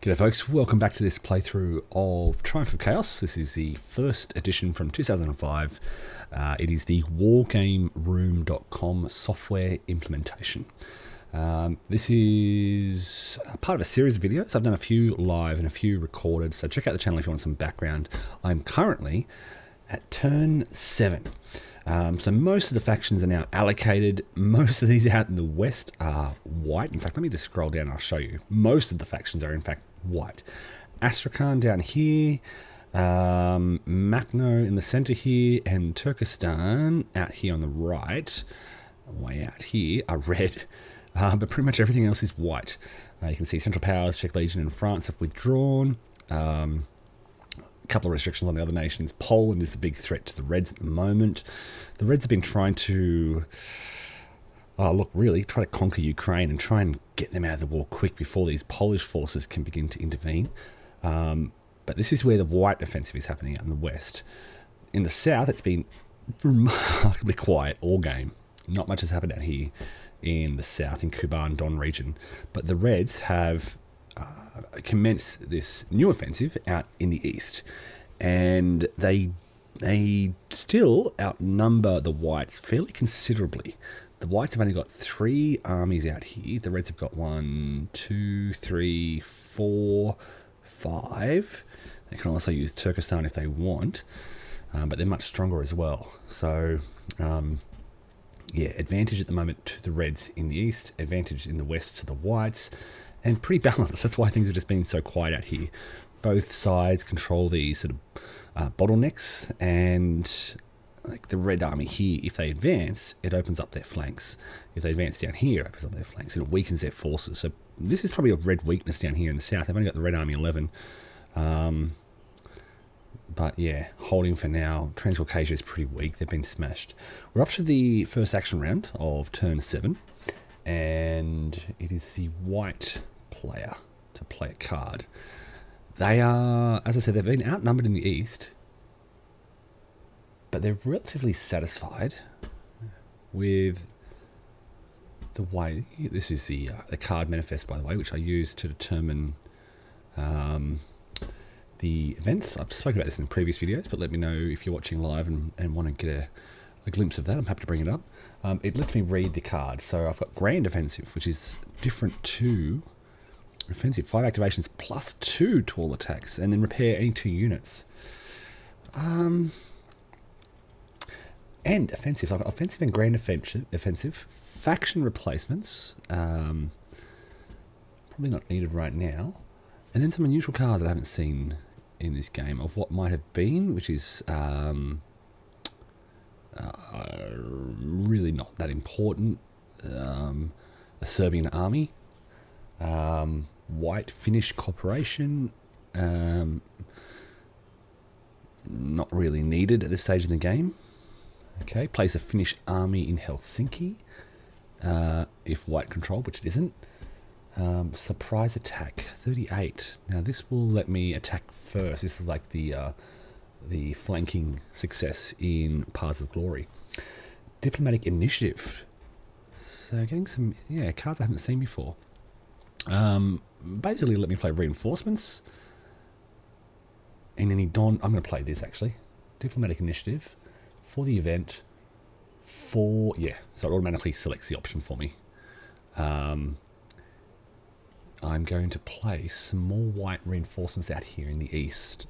G'day folks, welcome back to this playthrough of Triumph of Chaos. This is the first edition from 2005. It is the wargameroom.com software implementation. This is part of a series of videos. I've done a few live and a few recorded, so check out the channel if you want some background. I'm currently at turn 7. So most of the factions are now allocated. Most of these out in the west are white. In fact, let me just scroll down and I'll show you. Most of the factions are in fact white. Astrakhan down here, Makhno in the center here, and Turkestan out here on the right, way out here, are red. But pretty much everything else is white. You can see Central Powers, Czech Legion and France have withdrawn. A couple of restrictions on the other nations. Poland is a big threat to the Reds at the moment. The Reds have been trying to, really try to conquer Ukraine and try and get them out of the war quick before these Polish forces can begin to intervene. But this is where the white offensive is happening out in the west. In the south, it's been remarkably quiet all game. Not much has happened out here in the south, in Kuban, Don region. But the Reds have commence this new offensive out in the east, and they still outnumber the whites fairly considerably. The whites have only got 3 armies out here. The Reds have got 1, 2, 3, 4, 5. They can also use Turkestan if they want, but they're much stronger as well. So yeah, advantage at the moment to the Reds in the east, advantage in the west to the whites, and pretty balanced. That's why things have just been so quiet out here. Both sides control these sort of bottlenecks, and like the red army here, if they advance, it opens up their flanks. If they advance down here, it opens up their flanks, and it weakens their forces. So this is probably a red weakness down here in the south. They've only got the red army 11. But yeah, holding for now. Transcaucasia is pretty weak. They've been smashed. We're up to the first action round of turn 7, and it is the white player to play a card. They are, as I said, they've been outnumbered in the east, but they're relatively satisfied with the way. This is the card manifest, by the way, which I use to determine the events. I've spoken about this in previous videos, but let me know if you're watching live and want to get a glimpse of that. I'm happy to bring it up. It lets me read the card. So I've got Grand Offensive, which is different to Offensive. 5 activations plus 2 to all attacks, and then repair any 2 units. And Offensive. So I've got Offensive and Grand Offensive. Faction replacements. Probably not needed right now. And then some unusual cards that I haven't seen in this game of what might have been, which is really not that important. A Serbian army, white Finnish corporation, not really needed at this stage in the game. Okay, place a Finnish army in Helsinki, if white controlled, which it isn't. Surprise attack 38. Now this will let me attack first. This is like the flanking success in Paths of Glory. Diplomatic initiative. So getting some cards I haven't seen before. Basically let me play reinforcements. And any Don. I'm going to play this actually. Diplomatic initiative for the event. So it automatically selects the option for me. I'm going to place some more white reinforcements out here in the east.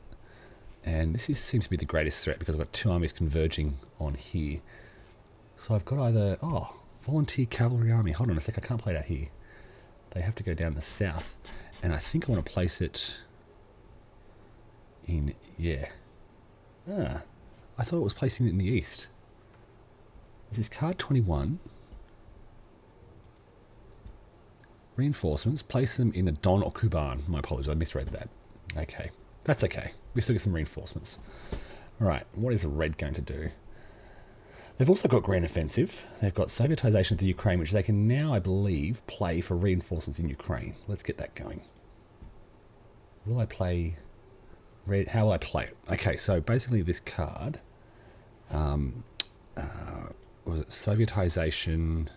And this seems to be the greatest threat because I've got 2 armies converging on here. So I've got either, volunteer cavalry army. Hold on a sec, I can't play that here. They have to go down the south. And I think I want to place it in, I thought it was placing it in the east. This is card 21. Reinforcements, place them in a Don or Kuban. My apologies, I misread that. Okay, that's okay. We still get some reinforcements. Alright, what is the red going to do? They've also got Grand Offensive. They've got Sovietization of the Ukraine, which they can now, I believe, play for reinforcements in Ukraine. Let's get that going. Will I play red? How will I play it? Okay, so basically this card, was it Sovietization?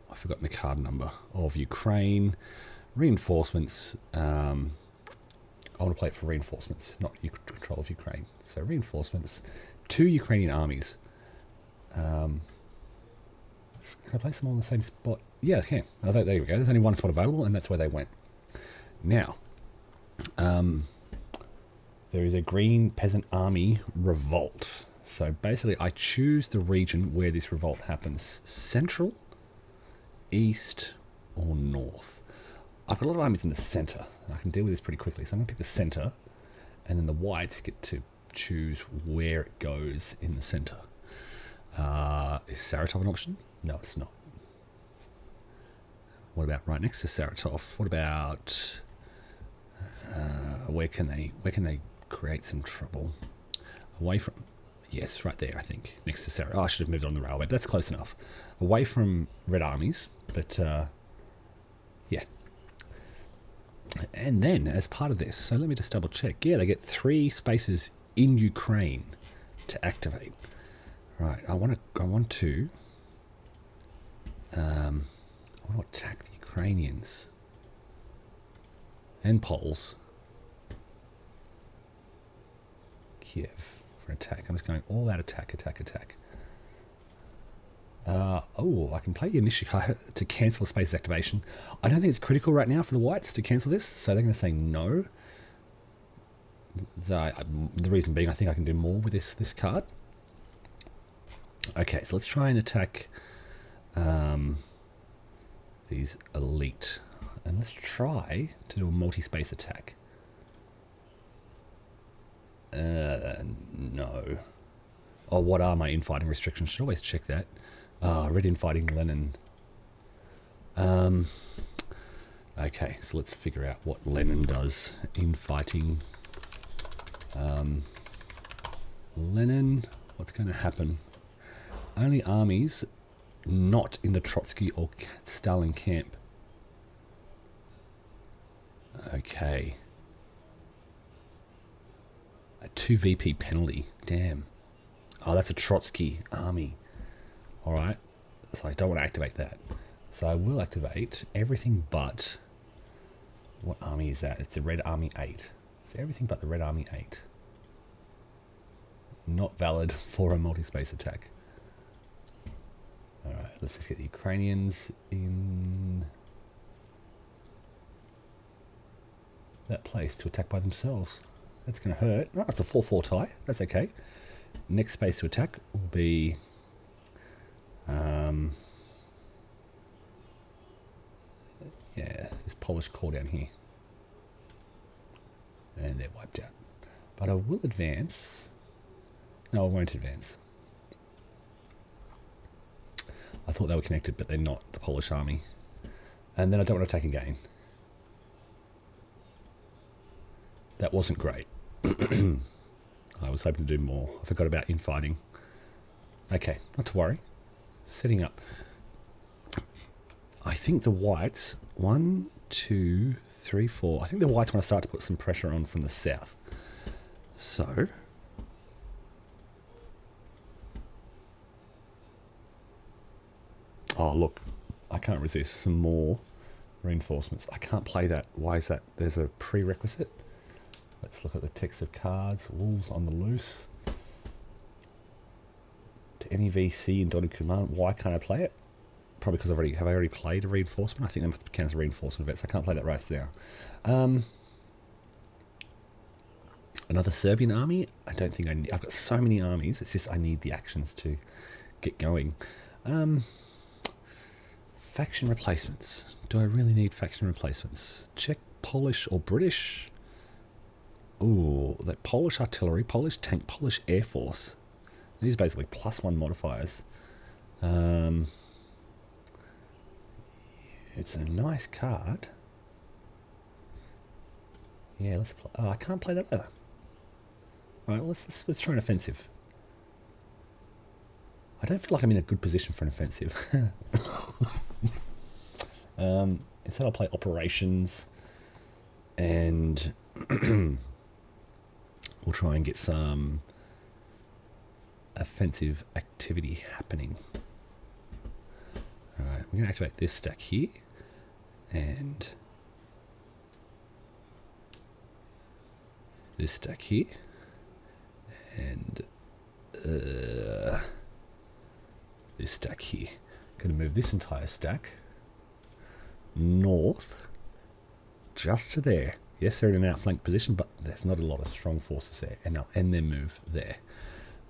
I've forgotten the card number of Ukraine. Reinforcements. I want to play it for reinforcements, not control of Ukraine. So reinforcements. 2 Ukrainian armies. Can I place them all in the same spot? Yeah, I can. Oh, there we go. There's only one spot available, and that's where they went. Now, there is a Green Peasant Army revolt. So basically, I choose the region where this revolt happens. Central, east, or north. I've got a lot of armies in the centre. I can deal with this pretty quickly. So I'm going to pick the centre, and then the whites get to choose where it goes in the centre. Is Saratov an option? No, it's not. What about right next to Saratov? What about where can they create some trouble? Away from, yes, right there, I think, next to Saratov. Oh, I should have moved on the railway, but that's close enough. Away from red armies, but yeah. And then, as part of this, so let me just double check. Yeah, they get 3 spaces in Ukraine to activate. Right, I want to attack the Ukrainians and Poles. Kiev for attack. I'm just going all out attack. Oh, I can play the initiative card to cancel a space activation. I don't think it's critical right now for the whites to cancel this, so they're going to say no. The reason being, I think I can do more with this card. Okay, so let's try and attack these elite. And let's try to do a multi-space attack. No. Oh, what are my infighting restrictions? Should always check that. Red infighting Lenin. Okay, so let's figure out what Lenin does. Infighting. Lenin, what's going to happen? Only armies not in the Trotsky or Stalin camp. Okay. A 2 VP penalty. Damn. Oh, that's a Trotsky army. Alright. So I don't want to activate that. So I will activate everything but... What army is that? It's the Red Army 8. It's everything but the Red Army 8. Not valid for a multi-space attack. Alright, let's just get the Ukrainians in that place to attack by themselves. That's going to hurt. Oh, it's a 4-4 tie. That's okay. Next space to attack will be... yeah, this Polish core down here. And they're wiped out. But I will advance. No, I won't advance. I thought they were connected, but they're not, the Polish army. And then I don't want to attack again. That wasn't great. I was hoping to do more. I forgot about infighting. Okay, not to worry. Setting up. I think the whites, 1, 2, 3, 4. I think the whites want to start to put some pressure on from the south. So... oh, look, I can't resist some more reinforcements. I can't play that. Why is that? There's a prerequisite. Let's look at the text of cards. Wolves on the loose. To any VC in dotted command. Why can't I play it? Probably because have I already played a reinforcement? I think that must count as a reinforcement event, so I can't play that right now. Another Serbian army? I don't think I need. I've got so many armies. It's just I need the actions to get going. Faction replacements. Do I really need faction replacements? Czech, Polish, or British? Ooh, that Polish artillery, Polish tank, Polish air force. These are basically +1 modifiers. It's a nice card. Yeah, let's play. Oh, I can't play that either. All right, well, let's try an offensive. I don't feel like I'm in a good position for an offensive. Instead I'll play operations and we'll try and get some offensive activity happening. Alright, we're going to activate this stack here and this stack here, and this stack here. Going to move this entire stack north, just to there. Yes, they're in an outflanked position, but there's not a lot of strong forces there, and I'll end their move there.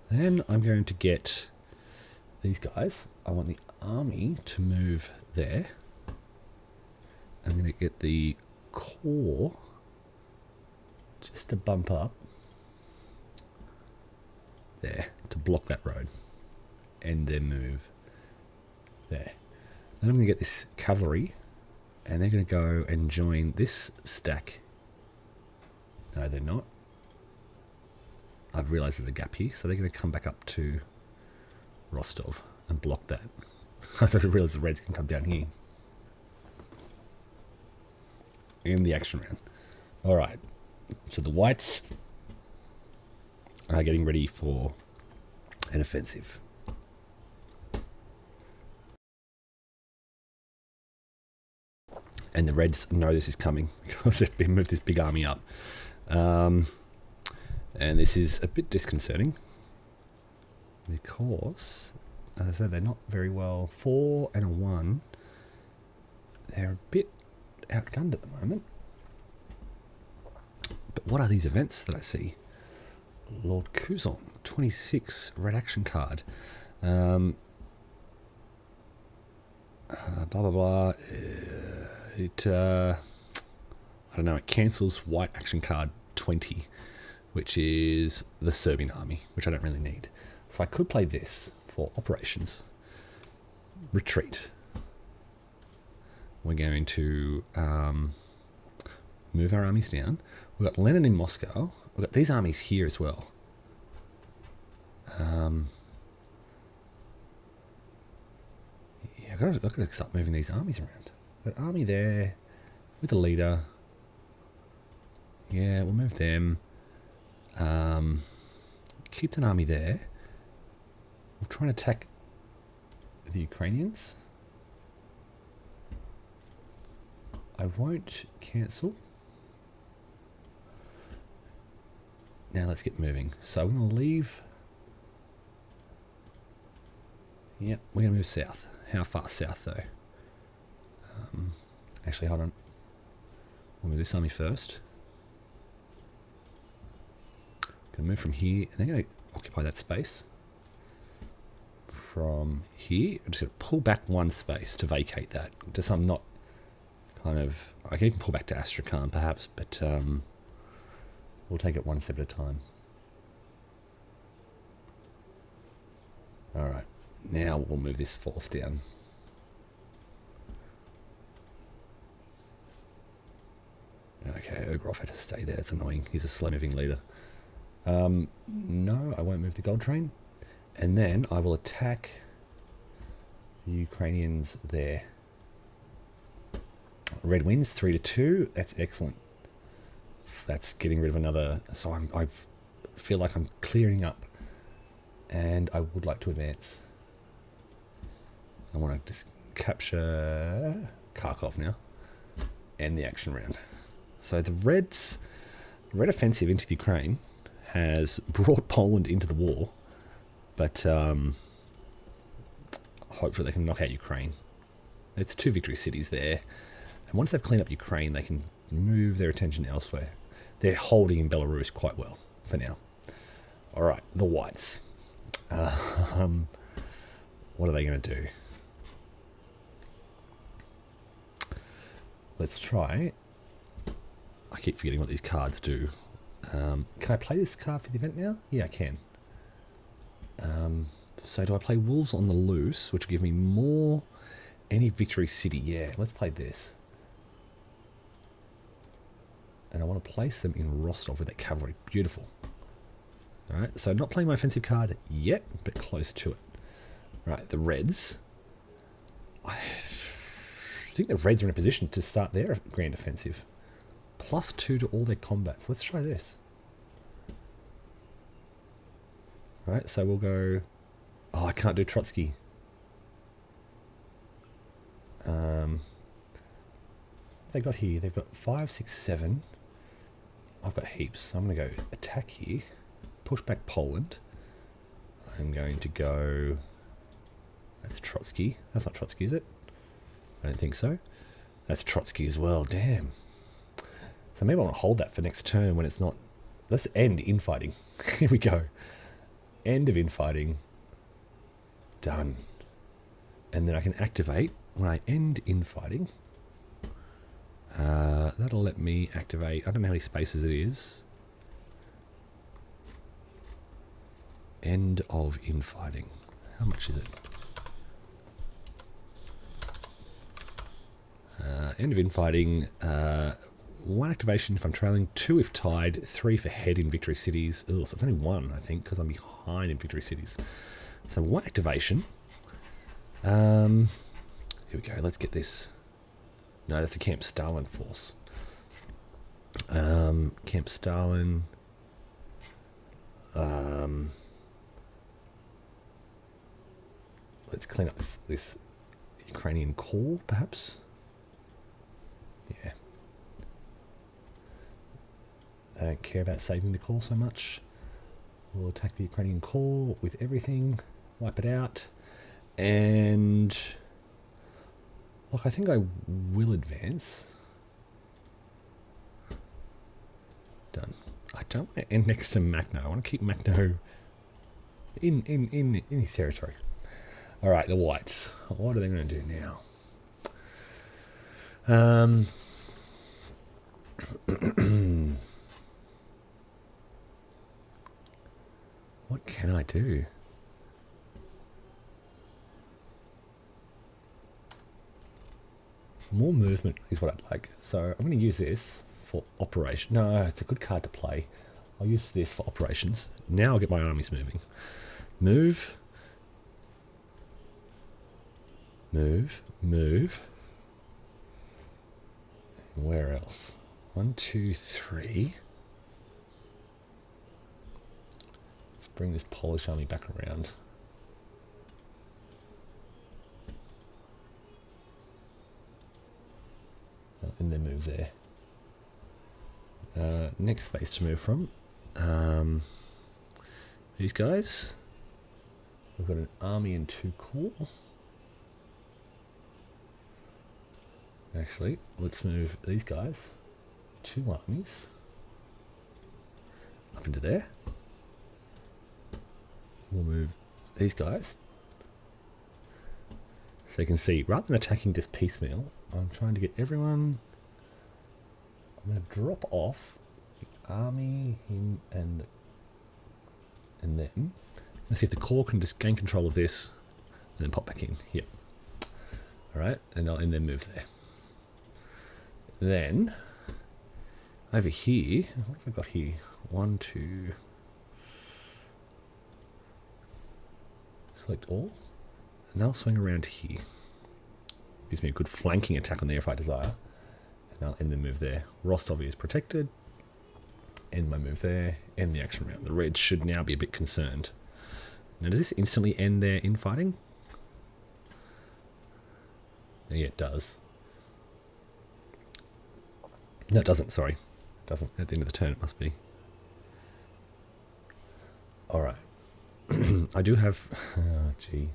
Then I'm going to get these guys. I want the army to move there. I'm going to get the corps just to bump up there to block that road, and then move there. Then I'm going to get this cavalry, and they're going to go and join this stack. No, they're not. I've realised there's a gap here, so they're going to come back up to Rostov and block that. I thought I realised the Reds can come down here in the action round. All right, so the Whites are getting ready for an offensive. And the Reds know this is coming because they've been moved this big army up. And this is a bit disconcerting because, as I said, they're not very well. 4 and a 1. They're a bit outgunned at the moment. But what are these events that I see? Lord Kuzon, 26, red action card. Blah, blah, blah. I don't know, it cancels white action card 20, which is the Serbian army, which I don't really need. So I could play this for operations. Retreat. We're going to move our armies down. We've got Lenin in Moscow. We've got these armies here as well. Yeah, I've got to start moving these armies around. Got army there with a leader. Yeah, we'll move them. Keep an army there. We'll try and attack the Ukrainians. I won't cancel. Now let's get moving. So I'm going to leave. Yep, we're going to move south. How far south though? Actually, hold on. We'll move this army first. Going to move from here, and they're going to occupy that space. From here, I'm just going to pull back one space to vacate that. Just I'm not kind of... I can even pull back to Astrakhan perhaps, but we'll take it one step at a time. Alright, now we'll move this force down. Okay, Ugrov had to stay there. It's annoying. He's a slow-moving leader. No, I won't move the gold train. And then I will attack the Ukrainians there. Red wins 3-2. That's excellent. That's getting rid of another. So I feel like I'm clearing up, and I would like to advance. I want to just capture Kharkov now, end the action round. So the red offensive into the Ukraine has brought Poland into the war, but hopefully they can knock out Ukraine. It's 2 victory cities there, and once they've cleaned up Ukraine, they can move their attention elsewhere. They're holding in Belarus quite well for now. All right, the Whites. What are they going to do? Let's try. I keep forgetting what these cards do. Can I play this card for the event now? Yeah, I can. So do I play Wolves on the Loose, which will give me more any victory city? Yeah, let's play this. And I want to place them in Rostov with that cavalry. Beautiful. Alright, so not playing my offensive card yet, but close to it. Right, the Reds. I think the Reds are in a position to start their grand offensive. +2 to all their combats. Let's try this. Alright, so we'll go... Oh, I can't do Trotsky. They got here. They've got 5, 6, 7. I've got heaps. So I'm going to go attack here. Push back Poland. I'm going to go... That's Trotsky. That's not Trotsky, is it? I don't think so. That's Trotsky as well. Damn. So maybe I want to hold that for next turn when it's not... Let's end infighting. Here we go. End of infighting. Done. And then I can activate when I end infighting. That'll let me activate... I don't know how many spaces it is. End of infighting. How much is it? End of infighting. 1 activation if I'm trailing, 2 if tied, 3 for head in victory cities. Ugh, so it's only 1, I think, because I'm behind in victory cities. So 1 activation. Here we go. Let's get this. No, that's the Camp Stalin force. Camp Stalin. Let's clean up this Ukrainian core, perhaps. Yeah. I don't care about saving the core so much. We'll attack the Ukrainian core with everything. Wipe it out. And... Look, I think I will advance. Done. I don't want to end next to Makhno. I want to keep Makhno in his territory. Alright, the whites. What are they going to do now? What can I do? More movement is what I'd like. So I'm going to use this for operation. No, it's a good card to play. I'll use this for operations. Now I'll get my armies moving. Move. Move. Move. Where else? 1, 2, 3. Let's bring this Polish army back around. And then move there. Next space to move from. These guys. We've got an army and 2 corps. Actually, let's move these guys. 2 armies. Up into there. We'll move these guys. So you can see, rather than attacking just piecemeal, I'm trying to get everyone... I'm going to drop off the army, him, and them. I'm going to see if the core can just gain control of this and then pop back in. Yep. Alright, and then move there. Then, over here, what have I got here? 1, 2... Select all. And they'll swing around here. Gives me a good flanking attack on there if I desire. And I'll end the move there. Rostov is protected. End my move there. End the action round. The Reds should now be a bit concerned. Now, does this instantly end their infighting? Yeah, it does. No, it doesn't, sorry. It doesn't. At the end of the turn, it must be. Alright. I do have... Oh, gee.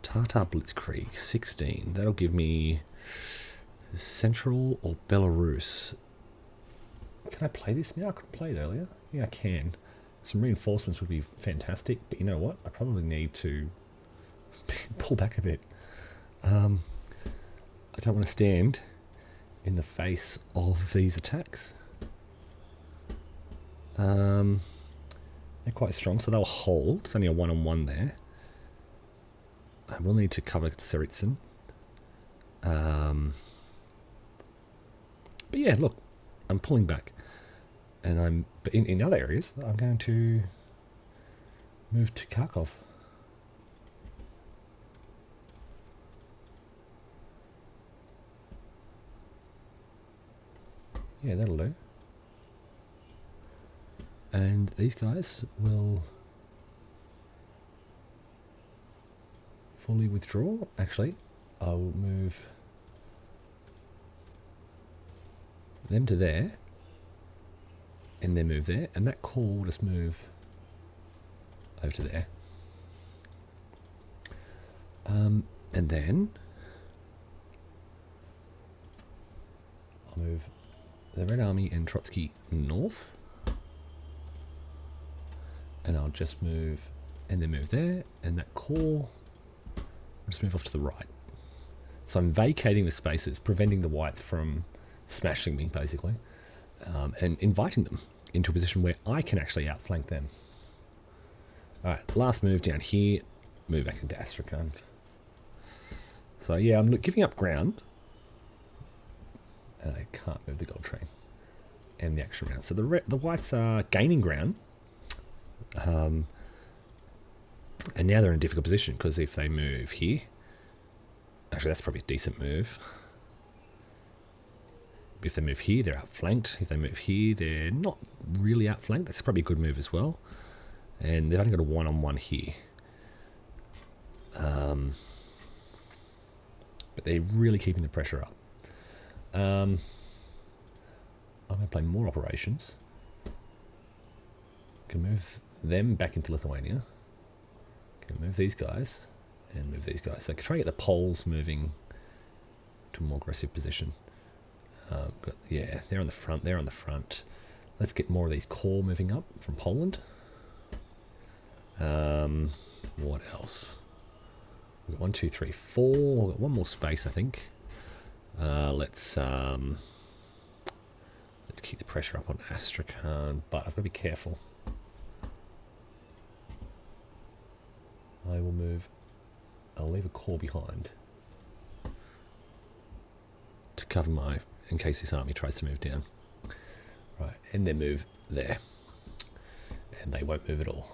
Tatar Blitzkrieg, 16. That'll give me Central or Belarus. Can I play this now? I couldn't play it earlier. Yeah, I can. Some reinforcements would be fantastic, but you know what? I probably need to pull back a bit. I don't want to stand in the face of these attacks. They're quite strong, so they'll hold. It's only a one-on-one there. I will need to cover Tsaritsyn. But yeah, look, I'm pulling back. And but in other areas, I'm going to move to Kharkov. Yeah, that'll do. And these guys will fully withdraw. Actually, I'll move them to there. and then move there, and that core will just move over to there. And then I'll move the Red Army and Trotsky north, and I'll just move, and then move there, and that core will just move off to the right. So I'm vacating the spaces, preventing the whites from smashing me, basically, and inviting them into a position where I can actually outflank them. Alright, last move down here, move back into Astrakhan. So yeah, I'm giving up ground, and I can't move the gold train and the action round. So the whites are gaining ground, and now they're in a difficult position, because if they move here, actually that's probably a decent move. If they move here, they're outflanked. If they move here, they're not really outflanked. That's probably a good move as well. And they've only got a one-on-one here. But they're really keeping the pressure up. I'm going to play more operations. Can move them back into Lithuania. Can move these guys and move these guys. So I can try and get the Poles moving to a more aggressive position. Yeah, they're on the front. They're on the front. Let's get more of these core moving up from Poland. What else? We've got 1, 2, 3, 4. We've got one more space, I think. Let's keep the pressure up on Astrakhan, but I've got to be careful. I will move. I'll leave a core behind to cover my, in case this army tries to move down. Right, and then move there, and they won't move at all.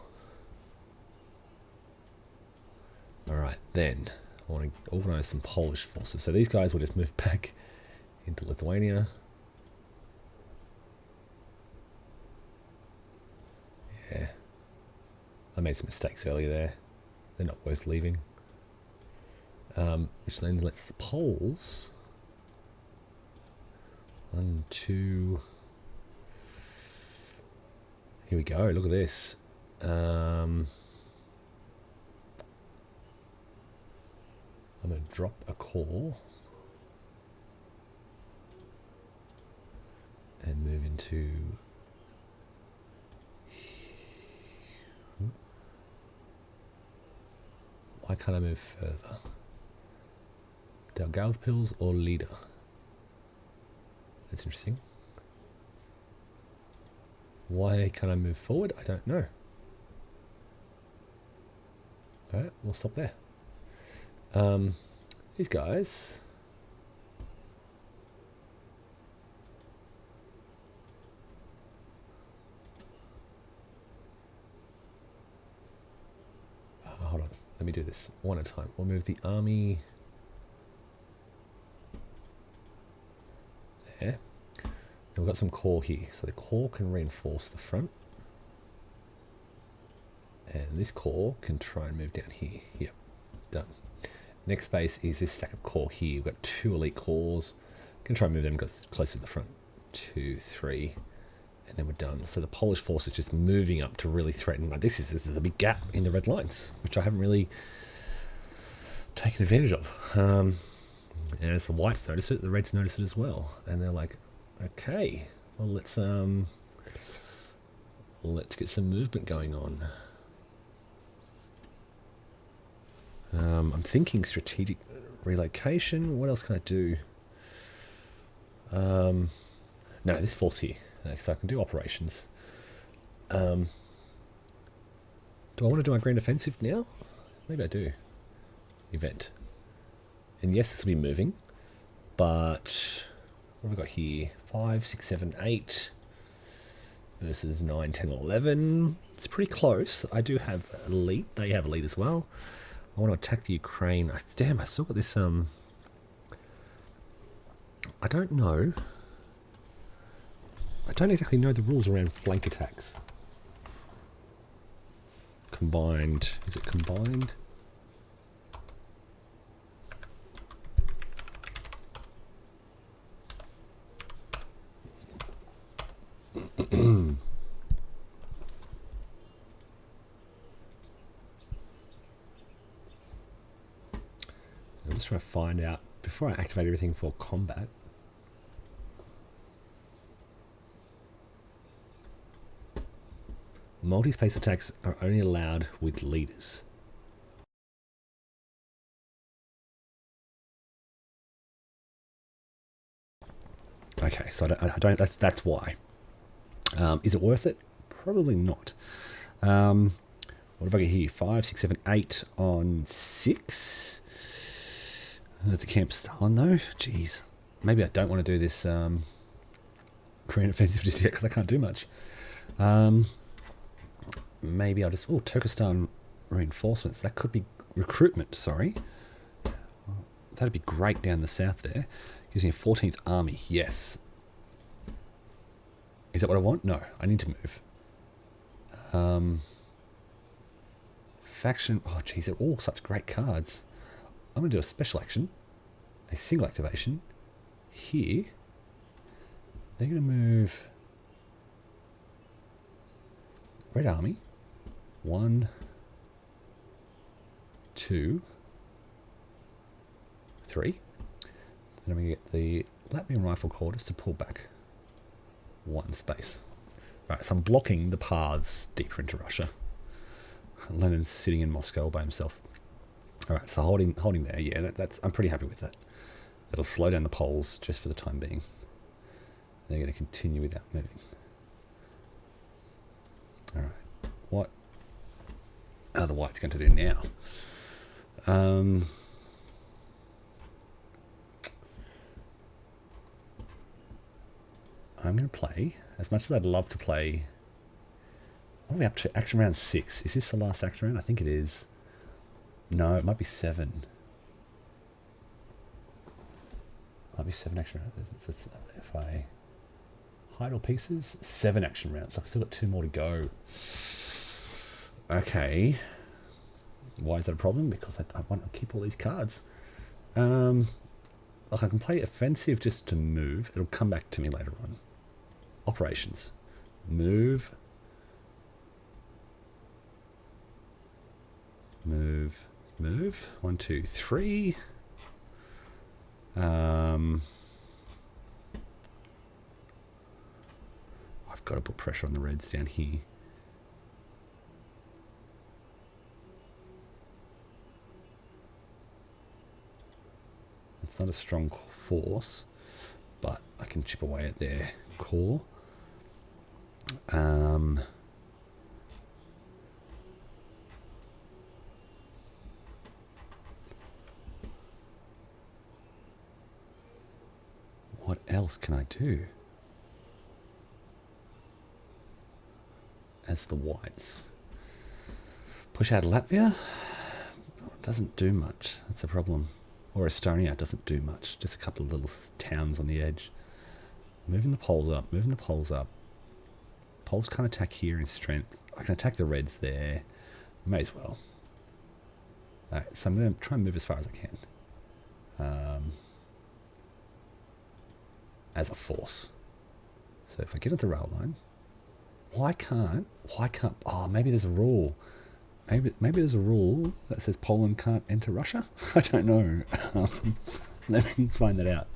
Alright, then I want to organise some Polish forces. So these guys will just move back into Lithuania. Yeah. I made some mistakes earlier there. They're not worth leaving. Which then lets the Poles... 1, 2... Here we go, look at this. I'm going to drop a core and move into... Why can't I move further? Daugavpils or Leader? That's interesting. Why can't I move forward? I don't know. Alright, we'll stop there. These guys... hold on, let me do this one at a time. We'll move the army there. And we've got some core here, so the core can reinforce the front. And this core can try and move down here. Yep, done. Next space is this stack of core here. We've got 2 elite cores. Can try and move them closer to the front. 2, 3, and then we're done. So the Polish force is just moving up to really threaten. Like this is a big gap in the red lines, which I haven't really taken advantage of. And as the whites notice it, the reds notice it as well, and they're like, okay, well let's get some movement going on. I'm thinking strategic relocation. What else can I do? No, this force here. So I can do operations. Do I want to do my grand offensive now? Maybe I do. Event. And yes, this will be moving. But what have we got here? 5, 6, 7, 8 versus 9, 10, 11. It's pretty close. I do have elite. They have elite as well. I want to attack the Ukraine. Damn, I still got this, I don't know. I don't exactly know the rules around flank attacks. Combined. Is it combined? I'm just trying to find out before I activate everything for combat. Multi-space attacks are only allowed with leaders. Okay, so I don't. That's why. Is it worth it? Probably not. What have I got here? 5, 6, 7, 8 on 6. That's a Camp Stalin though. Jeez. Maybe I don't want to do this Korean offensive just yet because I can't do much. Maybe I'll just... Oh, Turkestan reinforcements. That could be recruitment, sorry. That'd be great down the south there. Gives me a 14th army. Yes. Is that what I want? No, I need to move. Faction. Oh, geez, they're all such great cards. I'm going to do a special action. A single activation. Here. They're going to move... Red Army. 1, 2, 3. Then I'm going to get the Latvian Rifle Corps just to pull back 1 space. Right, so I'm blocking the paths deeper into Russia. Lenin's sitting in Moscow by himself. Alright, so holding there, yeah, that's I'm pretty happy with that. It'll slow down the Poles just for the time being. They're going to continue without moving. Alright, what are the whites going to do now? I'm going to play, as much as I'd love to play... What are we up to? Action round 6. Is this the last action round? I think it is. No, it might be 7. Might be 7 action rounds. If I hide all pieces, 7 action rounds. I've still got 2 more to go. Okay. Why is that a problem? Because I want to keep all these cards. Like I can play offensive just to move. It'll come back to me later on. Operations. Move. Move. Move. 1, 2, 3. I've got to put pressure on the Reds down here. It's not a strong force, but I can chip away at their core. What else can I do as the whites? Push out Latvia? Doesn't do much. That's a problem. Or Estonia doesn't do much. Just a couple of little towns on the edge. Moving the Poles up. Moving the Poles up. Poles can't attack here in strength. I can attack the Reds there. May as well. Alright, so I'm going to try and move as far as I can. As a force. So if I get at the rail line, why can't, oh, maybe there's a rule. Maybe there's a rule that says Poland can't enter Russia? I don't know. Let me find that out.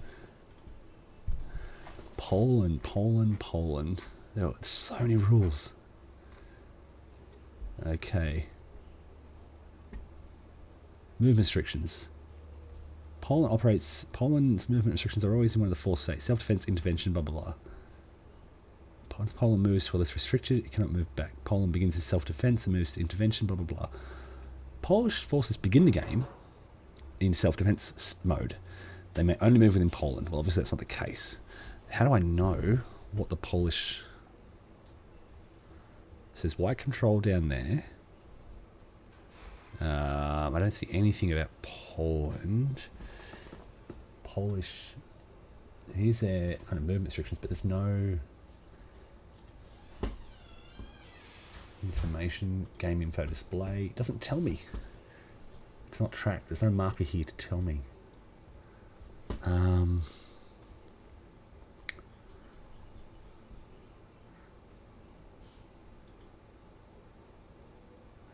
Poland. There's so many rules. Okay. Movement restrictions. Poland's movement restrictions are always in one of the 4 states. Self-defense, intervention, blah, blah, blah. Once Poland moves to where it's restricted, it cannot move back. Poland begins its self-defense and moves to intervention, blah, blah, blah. Polish forces begin the game in self-defense mode. They may only move within Poland. Well, obviously that's not the case. How do I know what the Polish... It says white control down there. I don't see anything about Poland. Polish... Here's their kind of movement restrictions, but there's no... Information, game info display. It doesn't tell me. It's not tracked. There's no marker here to tell me.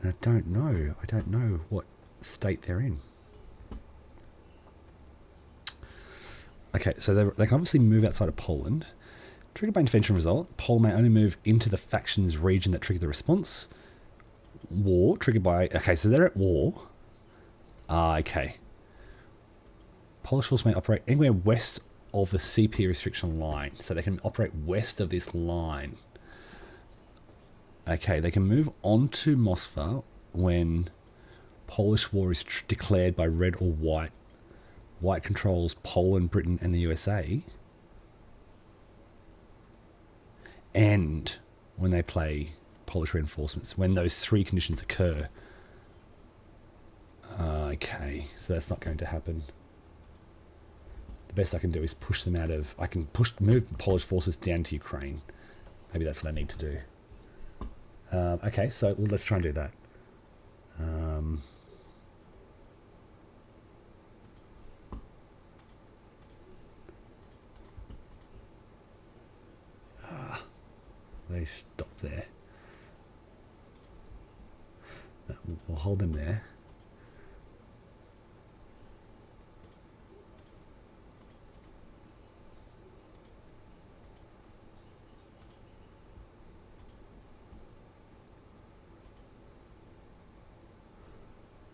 And I don't know. I don't know what state they're in. Okay, so they can obviously move outside of Poland. Triggered by intervention result, Poland may only move into the faction's region that triggered the response. War, triggered by... Okay, so they're at war. Okay. Polish force may operate anywhere west of the CP restriction line. So they can operate west of this line. Okay, they can move on to Moscow when Polish war is declared by red or white. White controls Poland, Britain, and the USA. And when they play Polish reinforcements, when those three conditions occur. Okay, so that's not going to happen. The best I can do is push them out of... I can move Polish forces down to Ukraine. Maybe that's what I need to do. Okay, so let's try and do that. They stop there. No, we'll hold them there.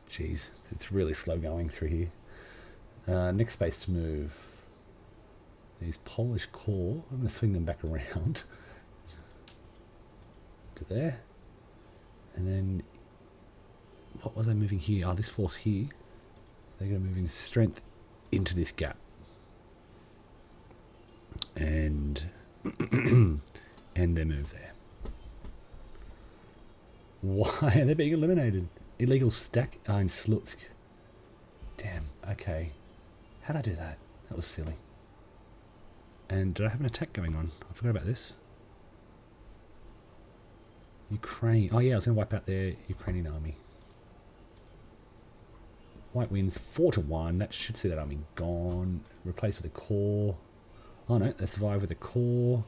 Jeez, it's really slow going through here. Next space to move. These Polish corps, I'm going to swing them back around to there. And then, what was I moving here? Oh, this force here. They're going to move in strength into this gap. And, and they move there. Why are they being eliminated? Illegal stack in Slutsk. Damn, okay. How'd I do that? That was silly. And did I have an attack going on? I forgot about this. Ukraine. Oh yeah, I was going to wipe out their Ukrainian army. White wins 4-1. That should see that army gone. Replaced with a core. Oh no, they survive with a core.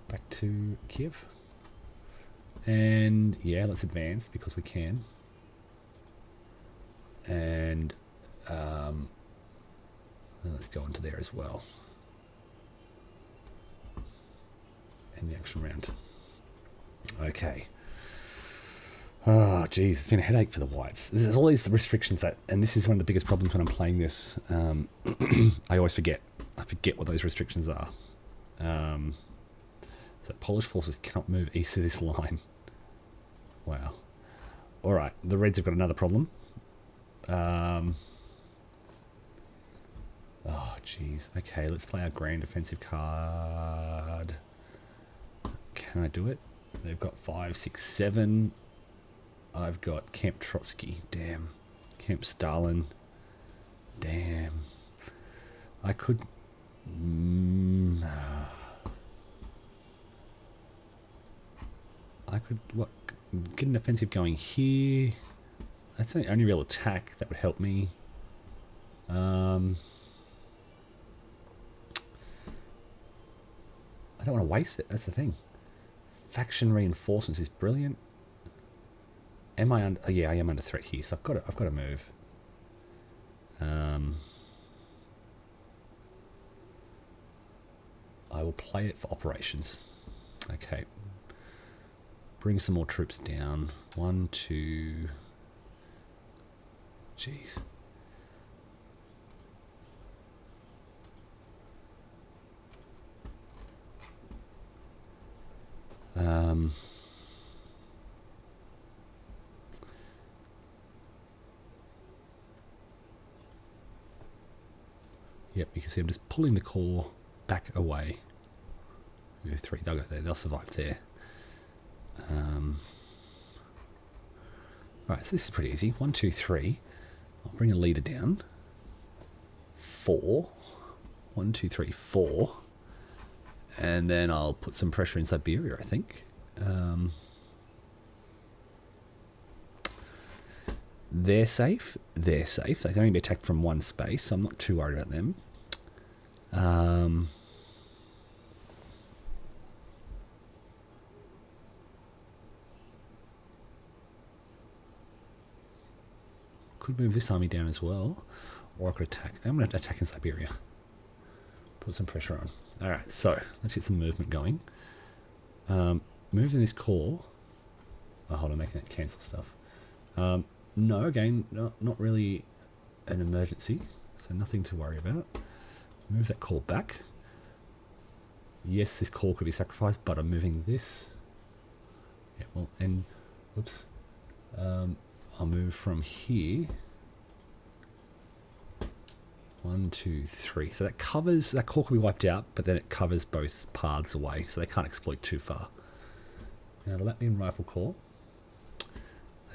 Back to Kiev. And yeah, let's advance because we can. And let's go into there as well. And the action round. Okay. Oh, geez, it's been a headache for the whites. There's all these restrictions that, and this is one of the biggest problems when I'm playing this. I always forget. I forget what those restrictions are. So Polish forces cannot move east of this line. Wow. All right, the Reds have got another problem. Oh, jeez. Okay, let's play our grand offensive card. Can I do it? They've got 5, 6, 7. I've got Camp Trotsky. Damn. Camp Stalin. Damn. I could... I could, what, get an offensive going here. That's the only real attack that would help me. I don't want to waste it, that's the thing. Faction reinforcements is brilliant. Am I under... Oh, yeah, I am under threat here, so I've got to move. I will play it for operations. Okay. Bring some more troops down. 1, 2... Jeez. Yep, you can see I'm just pulling the core back away. 3, they'll go there, they'll survive there. Right, so this is pretty easy. 1, 2, 3. I'll bring a leader down. 4. 1, 2, 3, 4. And then I'll put some pressure in Siberia, I think. They're safe. They're safe. They can only be attacked from one space, so I'm not too worried about them. could move this army down as well, or I could attack. I'm going to attack in Siberia. Put some pressure on. All right, so let's get some movement going. Moving this core. Oh, hold on, making it cancel stuff. No, again, not really an emergency, so nothing to worry about. Move that core back. Yes, this core could be sacrificed, but I'm moving this. Yeah, well, and whoops. I'll move from here. 1, 2, 3. So that covers, that core can be wiped out, but then it covers both paths away, so they can't exploit too far. Now the Latvian Rifle Corps,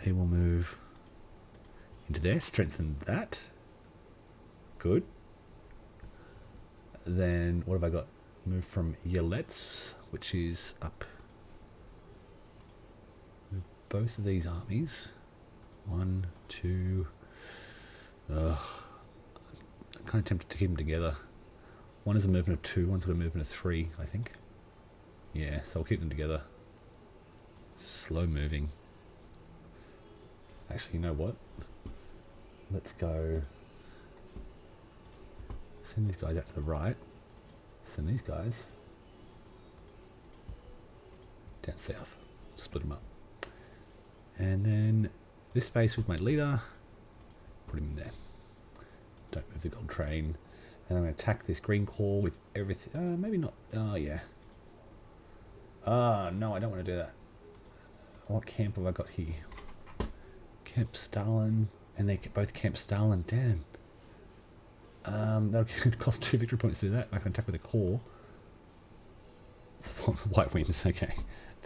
they will move into there, strengthen that. Good. Then what have I got? Move from Yelets, which is up. Move both of these armies. 1, 2. I'm kind of tempted to keep them together. One is a movement of 2, one's got a movement of 3, I think. Yeah, so I'll keep them together. Slow moving. Actually, you know what? Let's go. Send these guys out to the right. Send these guys down south. Split them up. And then this space with my leader, put him in there. Don't move the gold train. And I'm going to attack this green core with everything. Maybe not. Oh, yeah. No, I don't want to do that. What camp have I got here? Camp Stalin. And they both Camp Stalin. Damn. That'll cost 2 victory points to do that. I can attack with a core. White wins. Okay.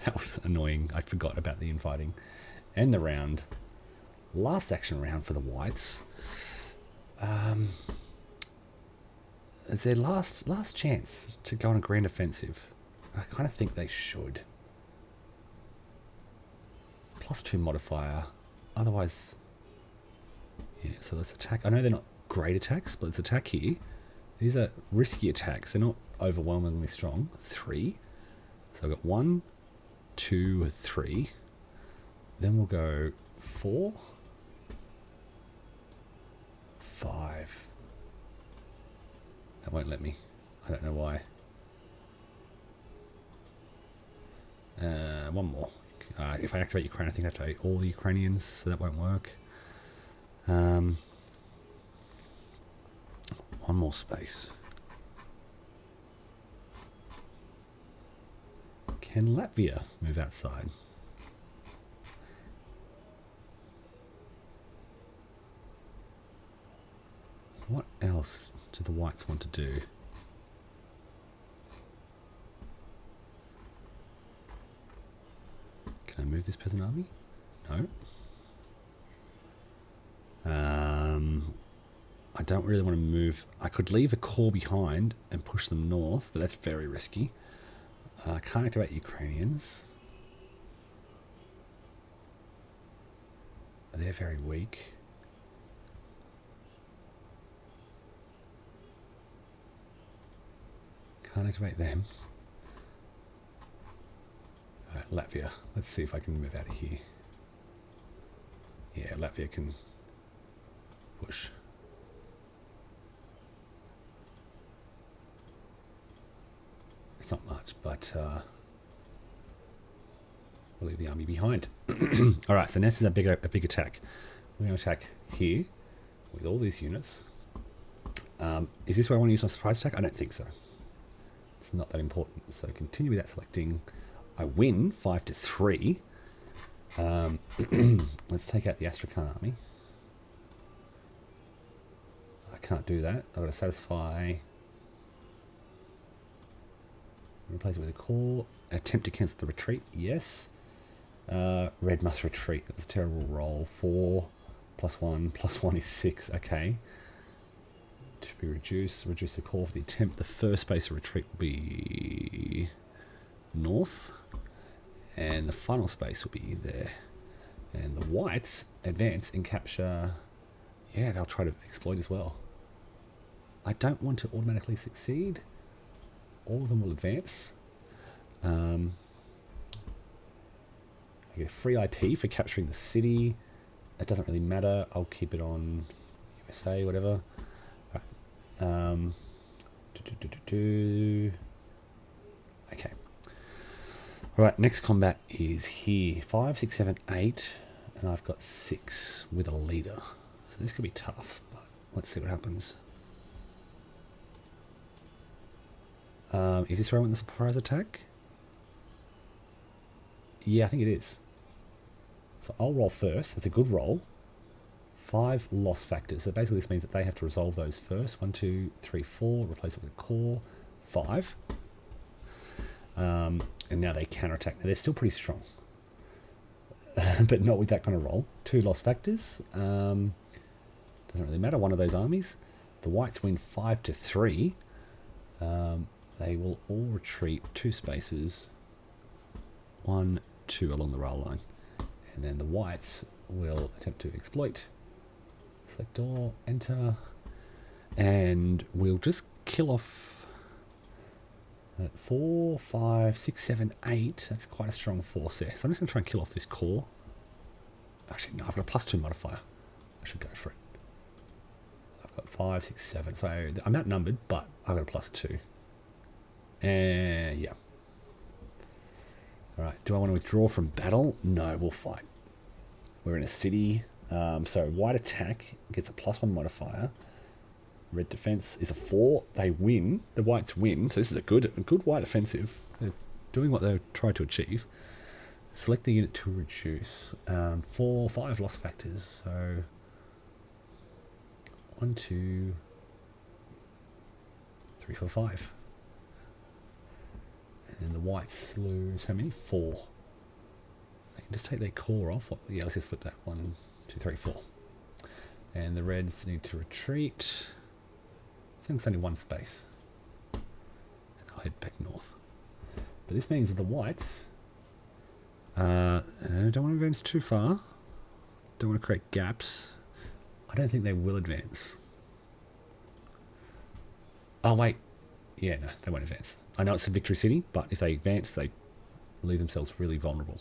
That was annoying. I forgot about the infighting. And the round. Last action round for the whites. It's their last chance to go on a grand offensive. I kind of think they should. +2 modifier. Otherwise, yeah, so let's attack. I know they're not great attacks, but let's attack here. These are risky attacks. They're not overwhelmingly strong. 3. So I've got 1, 2, 3. Then we'll go 4, 5. That won't let me. I don't know why. One more. If I activate Ukraine, I think I have to activate all the Ukrainians, so that won't work. One more space. Can Latvia move outside? What else do the whites want to do? Can I move this peasant army? No. I don't really want to move. I could leave a core behind and push them north, but that's very risky. I can't activate Ukrainians. They're very weak. Can't activate them. Latvia. Let's see if I can move out of here. Yeah, Latvia can push. It's not much, but we'll leave the army behind. Alright, so this is a big attack. We're going to attack here with all these units. Is this where I want to use my surprise attack? I don't think so. It's not that important. So continue without selecting. I win 5-3. Let's take out the Astrakhan army. I can't do that. I've got to satisfy. Replace it with a core. Attempt to cancel the retreat. Yes. Red must retreat. That was a terrible roll. 4 + 1 + 1 is 6. Okay. To be reduced. Reduce the core for the attempt. The first space of retreat will be north. And the final space will be there. And the whites advance and capture. Yeah, they'll try to exploit as well. I don't want to automatically succeed. All of them will advance. I get a free IP for capturing the city. It doesn't really matter. I'll keep it on USA, whatever. Right. Okay. All right, next combat is here. 5, 6, 7, 8, and I've got 6 with a leader. So this could be tough, but let's see what happens. Is this where I want the surprise attack? Yeah, I think it is. So I'll roll first. That's a good roll. 5 loss factors. So basically this means that they have to resolve those first. 1, 2, 3, 4. Replace it with a core. 5. And now they counterattack. Now they're still pretty strong. But not with that kind of roll. 2 loss factors. Doesn't really matter. One of those armies. The whites win 5 to 3. They will all retreat 2 spaces. 1, 2 along the rail line. And then the whites will attempt to exploit. Select all, enter. And we'll just kill off at 4, 5, 6, 7, 8. That's quite a strong force there. So I'm just going to try and kill off this core. Actually, no, I've got a +2 modifier. I should go for it. I've got 5, 6, 7. So I'm outnumbered, but I've got a +2. And yeah. Alright, do I want to withdraw from battle? No, we'll fight. We're in a city. So white attack gets a +1 modifier. Red defense is a 4. They win. The whites win. So this is a good white offensive. They're doing what they tried to achieve. Select the unit to reduce. 4, 5 loss factors. So 1, 2, 3, 4, 5. And the whites lose how many? 4. They can just take their core off. Yeah, let's just flip that. 1, 2, 3, 4. And the reds need to retreat. I think it's only 1 space. And I'll head back north. But this means that the whites don't want to advance too far. Don't want to create gaps. I don't think they will advance. Oh, wait. Yeah, no, they won't advance. I know it's a victory city, but if they advance, they leave themselves really vulnerable.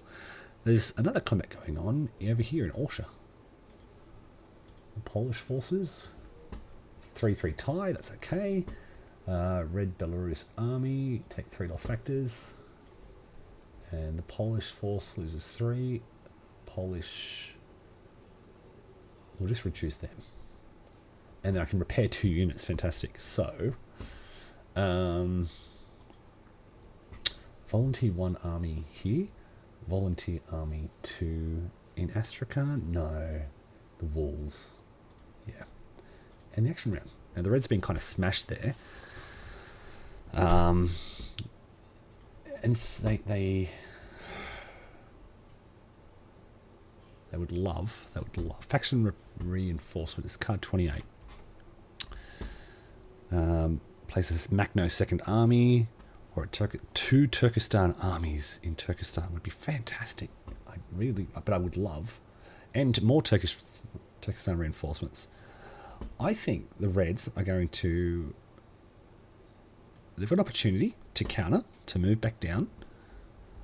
There's another combat going on over here in Orsha. The Polish forces. 3-3 tie, that's okay. Red Belarus army, take 3 loss factors. And the Polish force loses 3. Polish... We'll just reduce them. And then I can repair 2 units, fantastic. So... volunteer 1 army here. Volunteer army 2 in Astrakhan. No, the walls. Yeah, and the action round. Now the red's been kind of smashed there. And they would love. Faction reinforcement is card 28. Places Makhno's second army, or 2 Turkestan armies in Turkestan would be fantastic. But I would love, and more Turkestan reinforcements. I think the Reds are going to. They've got an opportunity to counter, to move back down.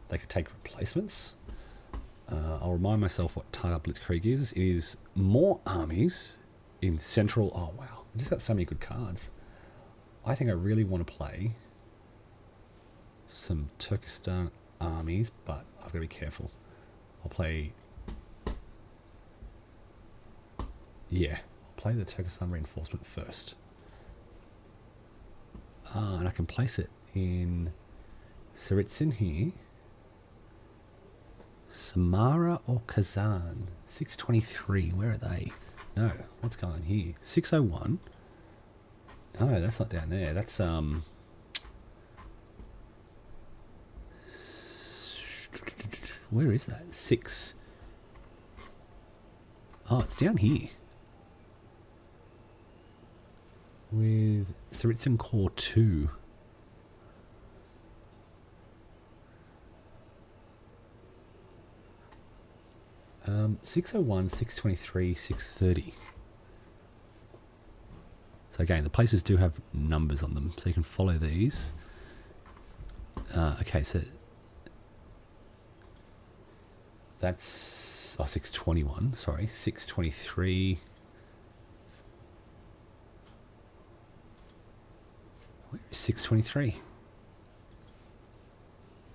They could take replacements. I'll remind myself what Tiger Blitzkrieg is. It is more armies in central. Oh wow, I just got so many good cards. I think I really want to play some Turkestan armies, but I've got to be careful. I'll play... Yeah, I'll play the Turkestan reinforcement first. And I can place it in Tsaritsyn here. Samara or Kazan? 623, where are they? No, what's going on here? 601. No, that's not down there. That's where is that? 6. Oh, it's down here. With Tsaritsyn Core 2. Um, 601, 623, 630. So again, the places do have numbers on them, so you can follow these. Okay, so that's 621, sorry, 623. Where is 623?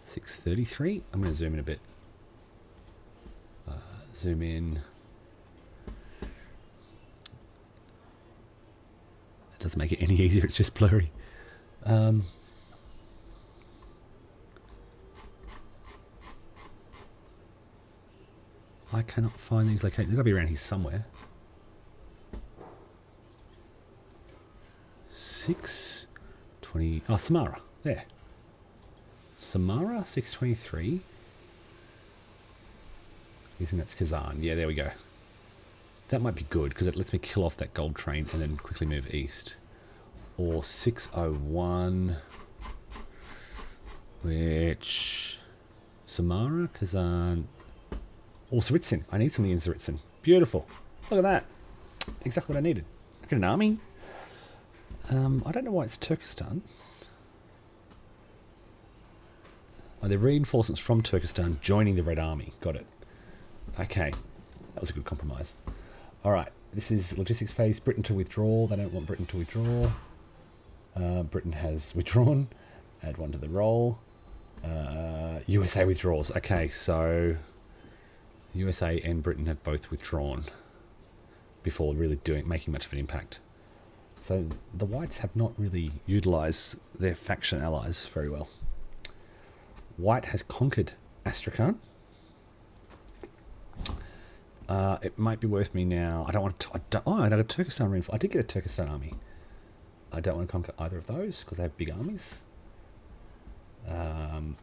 633. I'm going to zoom in a bit. Zoom in. It doesn't make it any easier, it's just blurry. I cannot find these locations. They've got to be around here somewhere. 620. Oh, Samara. There. Samara, 623. Isn't that Kazan? Yeah, there we go. That might be good because it lets me kill off that gold train and then quickly move east. Or 601. Which... Samara, Kazan... Oh, Tsaritsyn. I need something in Tsaritsyn. Beautiful. Look at that. Exactly what I needed. I got an army. I don't know why it's Turkestan. Oh, they're reinforcements from Turkestan joining the Red Army. Got it. Okay. That was a good compromise. Alright. This is logistics phase. Britain to withdraw. They don't want Britain to withdraw. Britain has withdrawn. Add one to the roll. USA withdraws. Okay, so... USA and Britain have both withdrawn before really making much of an impact. So the Whites have not really utilised their faction allies very well. White has conquered Astrakhan. It might be worth me now. I don't want to. I got a Turkestan reinforcement. I did get a Turkestan army. I don't want to conquer either of those because they have big armies. I'm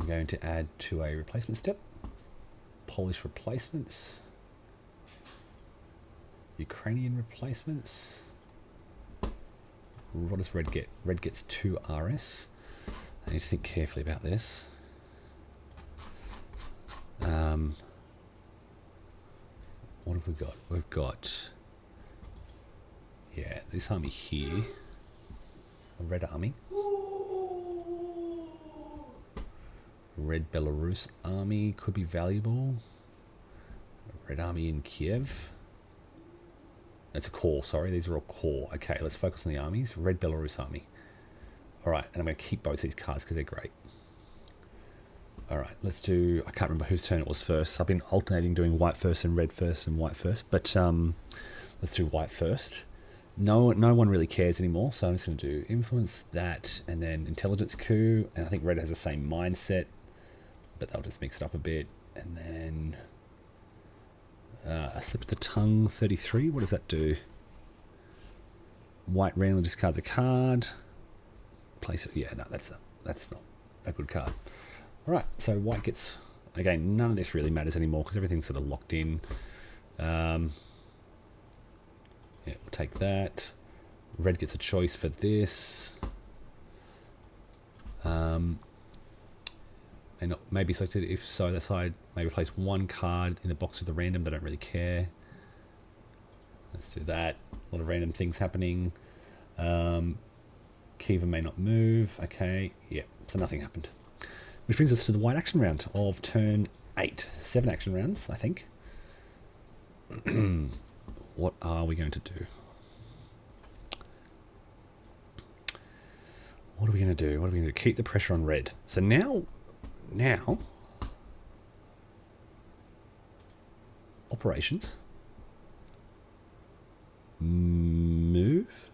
going to add to a replacement step. Polish replacements. Ukrainian replacements. What does Red get? Red gets 2 RS. I need to think carefully about this. What have we got? We've got... Yeah, this army here. A Red army. Red Belarus army could be valuable. Red army in Kiev. That's a core, sorry. These are all core. Okay, let's focus on the armies. Red Belarus army. Alright, and I'm going to keep both these cards because they're great. Alright, let's do... I can't remember whose turn it was first. I've been alternating doing white first and red first and white first. But let's do white first. No one really cares anymore, so I'm just going to do influence, that, and then intelligence coup. And I think red has the same mindset, but they'll just mix it up a bit. And then a slip of the tongue, 33. What does that do? White randomly discards a card. Place it. Yeah, no, that's not a good card. All right, so white gets, again, none of this really matters anymore because everything's sort of locked in. Yeah, we'll take that. Red gets a choice for this. May not maybe selected. If so, that side may replace one card in the box with a random. They don't really care. Let's do that. A lot of random things happening. Kiva may not move. Okay, yeah, so nothing happened. Which brings us to the white action round of turn 8. 7 action rounds, I think. What are we going to do? What are we going to do? What are we going to do? Keep the pressure on red. So now, operations. Move.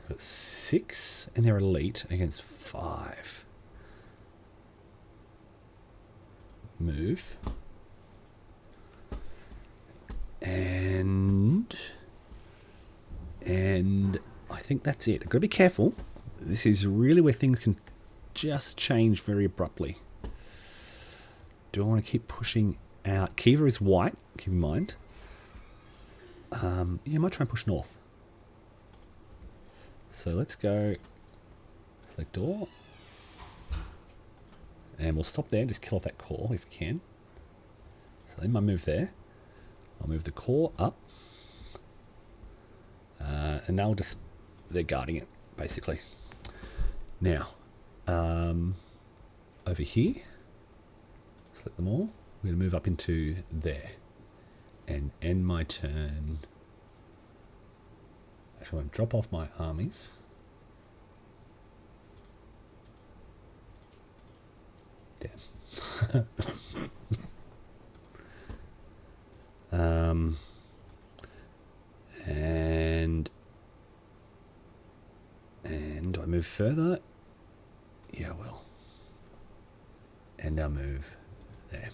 Got 6 and they're elite against 5. Move. And I think that's it. I've got to be careful. This is really where things can just change very abruptly. Do I want to keep pushing out? Kiva is white, keep in mind. Yeah, I might try and push north. So let's go select all. And we'll stop there and just kill off that core if we can. So then I move there. I'll move the core up. And they'll just, they're guarding it, basically. Now, over here. Select them all. We're going to move up into there and end my turn. Actually, I want to drop off my armies. Damn. And do I move further? Yeah, I will. And I'll move there.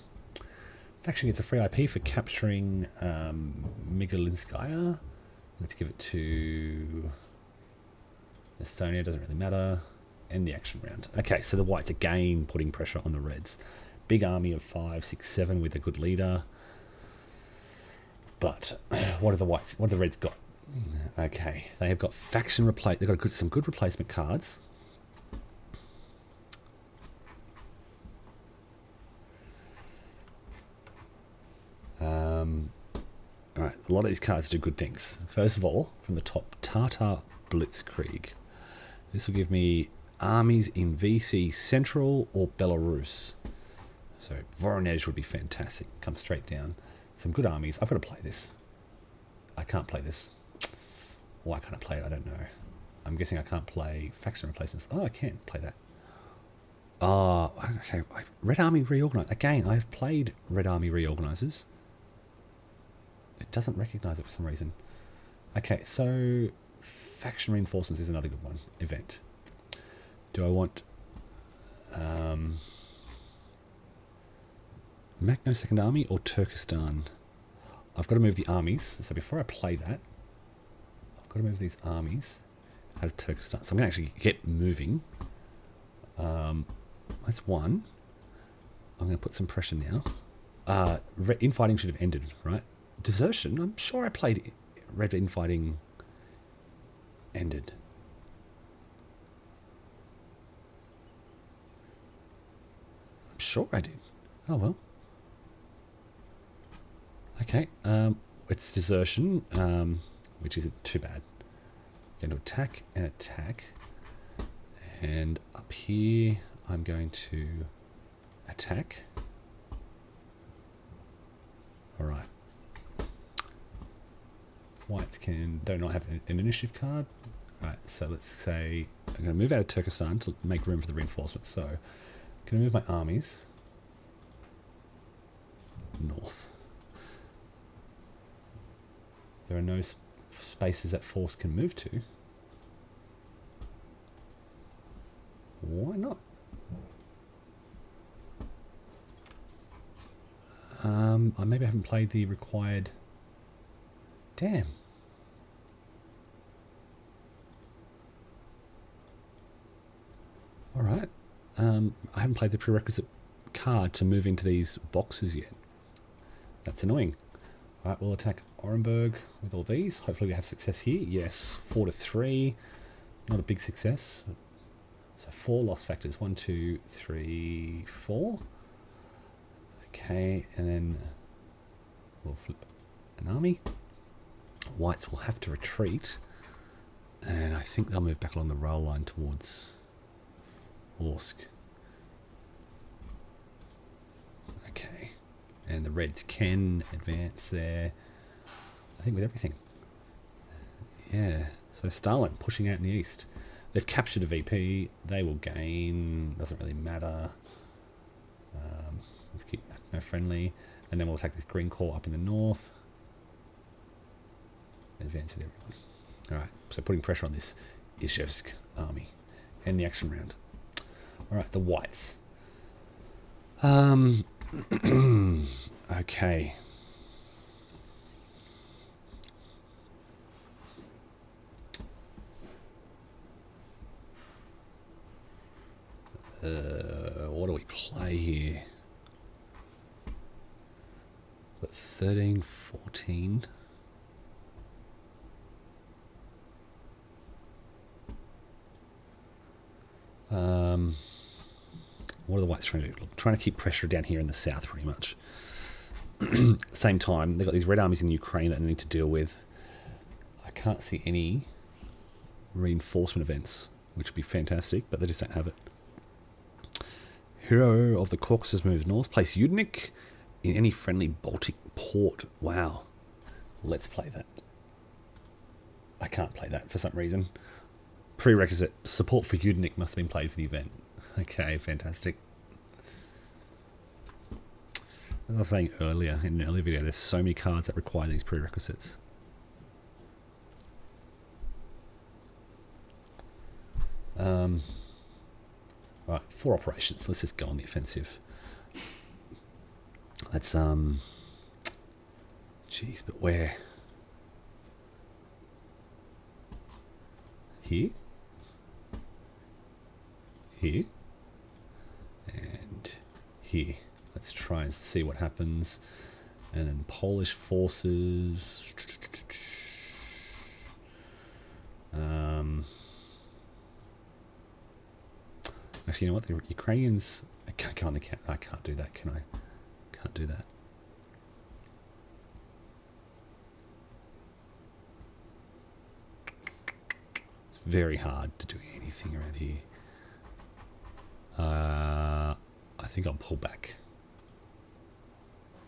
Faction gets a free IP for capturing Migalinskaya. Let's give it to Estonia, doesn't really matter. End the action round. Okay, so the whites again putting pressure on the reds. Big army of 5, 6, 7 with a good leader. But what are the whites? What have the reds got? Okay, they have got faction replace. They've got some good replacement cards. All right, a lot of these cards do good things. First of all, from the top, Tatar Blitzkrieg. This will give me armies in VC Central or Belarus. So Voronezh would be fantastic. Come straight down. Some good armies. I've got to play this. I can't play this. Why can't I play it? I don't know. I'm guessing I can't play faction replacements. Oh, I can play that. Okay. Red Army Reorganize. Again, I've played Red Army Reorganizers. It doesn't recognize it for some reason. Okay, so faction reinforcements is another good one. Event. Do I want Makhno Second Army or Turkestan? I've got to move the armies. So before I play that, I've got to move these armies out of Turkestan. So I'm going to actually get moving. That's one. I'm going to put some pressure now. Infighting should have ended, right? Desertion? I'm sure I played red infighting ended. I'm sure I did. Oh well. Okay, it's desertion, which isn't too bad. Going to attack and attack. And up here, I'm going to attack. All right. Whites do not have an initiative card. All right, so let's say I'm going to move out of Turkestan to make room for the reinforcements. So I'm going to move my armies north. There are no spaces that force can move to. Why not? I maybe haven't played the required. Damn. All right. I haven't played the prerequisite card to move into these boxes yet. That's annoying. All right, we'll attack Orenburg with all these. Hopefully we have success here. Yes, 4-3. Not a big success. So 4 loss factors. 1, 2, 3, 4. Okay, and then we'll flip an army. Whites will have to retreat. And I think they'll move back along the rail line towards Orsk. Okay. And the Reds can advance there, I think, with everything. Yeah. So Stalin pushing out in the east. They've captured a VP. They will gain. Doesn't really matter. Let's keep Makhno friendly. And then we'll attack this green core up in the north. Advance with everyone. Alright. So putting pressure on this Izhevsk army. End the action round. Alright. The whites. Okay. What do we play here? Got 13, 14. What are the whites trying to do? Trying to keep pressure down here in the south, pretty much. Same time, they've got these red armies in Ukraine that they need to deal with. I can't see any reinforcement events, which would be fantastic, but they just don't have it. Hero of the Caucasus moves north. Place Udnik in any friendly Baltic port. Wow. Let's play that. I can't play that for some reason. Prerequisite. Support for Udnik must have been played for the event. Okay, fantastic. As I was saying earlier, in an earlier video, there's so many cards that require these prerequisites. Right, 4 operations. Let's just go on the offensive. Let's, jeez, but where? Here? Here? And here. Let's try and see what happens. And then Polish forces. Actually, you know what? The Ukrainians. I can't go on the camp. I can't do that, can I? Can't do that. It's very hard to do anything around here. I think I'll pull back.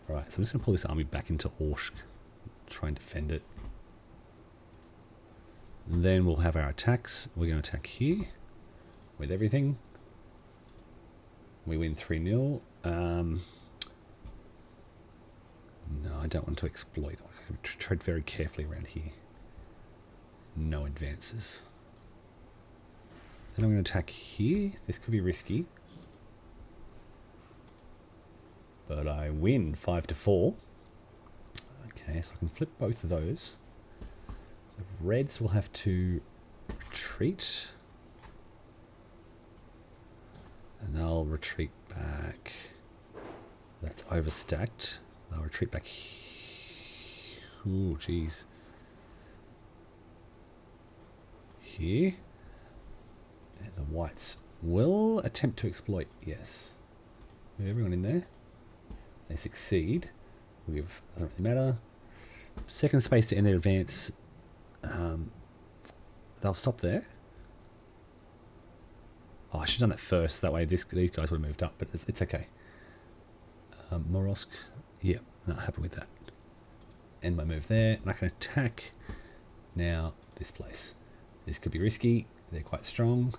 Alright, so I'm just going to pull this army back into Orsk. Try and defend it. And then we'll have our attacks. We're going to attack here with everything. We win 3-0. No, I don't want to exploit. I tread very carefully around here. No advances. Then I'm going to attack here. This could be risky. But I win 5-4. Okay, so I can flip both of those. The Reds will have to retreat. And they'll retreat back. That's overstacked. They'll retreat back. Ooh, jeez. Here. And the Whites will attempt to exploit. Yes. Move everyone in there. They succeed. Doesn't really matter. Second space to end their advance. They'll stop there. Oh, I should have done it first. That way these guys would have moved up, but it's okay. Morosk. Yeah, not happy with that. End my move there. And I can attack now this place. This could be risky. They're quite strong.